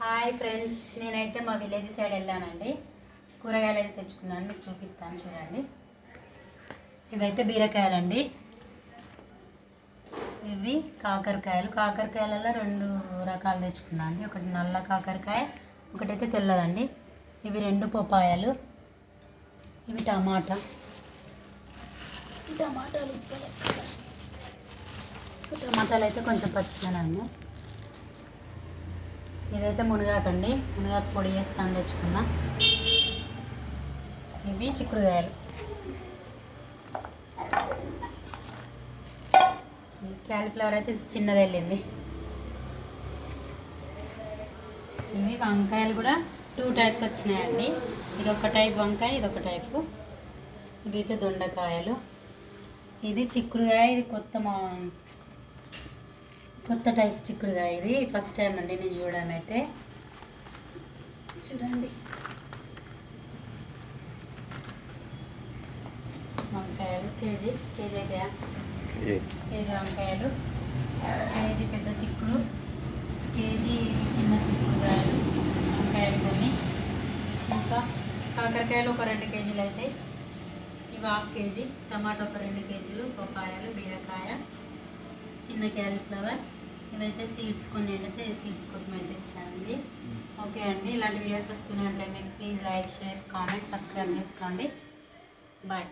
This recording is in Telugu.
హాయ్ ఫ్రెండ్స్, నేనైతే మా విలేజ్ సైడ్ వెళ్ళానండి. కూరగాయలు అయితే తెచ్చుకున్నాను, మీకు చూపిస్తాను చూడండి. ఇవైతే బీరకాయలండి, ఇవి కాకరకాయలలో రెండు రకాలు తెచ్చుకున్నాను అండి. ఒకటి నల్ల కాకరకాయ, ఒకటైతే తెల్లదండి. ఇవి రెండు పపాయాలు, ఇవి టమాటాలు టమాటాలు అయితే కొంచెం పచ్చిగానే ఉన్నాయి. ఇదైతే మునగాకండి, మునగాకు పొడి చేస్తాను తెచ్చుకున్నా. ఇవి చిక్కుడుకాయలు, క్యాలీఫ్లవర్ అయితే చిన్నది వెళ్ళింది. ఇవి వంకాయలు కూడా 2 టైప్స్ వచ్చినాయండి. ఇది ఒక టైప్ వంకాయ, ఇది ఒక టైపు. ఇవి అయితే దొండకాయలు. ఇది చిక్కుడుకాయ, ఇది కొత్త టైప్ చిక్కుడుకాయ. ఇది ఫస్ట్ టైం అండి నేను చూడడం అయితే. చూడండి, వంకాయలు కేజీ అయితే కేజీ వంకాయలు, కేజీ పెద్ద చిక్కుడు, కేజీ చిన్న చిక్కుడుకాయలు, వంకాయలు కొన్ని, ఇంకా కాకరకాయలు ఒక 2 కేజీలు అయితే, ఇవి 1/2 కేజీ, టమాటా ఒక 2 కేజీలు, పపాయాలు, బీరకాయ, చిన్న క్యాలీఫ్లవర్. ఇవైతే సీడ్స్ కొన్ని అయితే సీడ్స్ కోసం అయితే ఇచ్చానండి. ఓకే అండి, ఇలాంటి వీడియోస్ వస్తూనే ఉంటాయి. మీకు please like, share, comment, subscribe చేసుకోండి. బాయ్.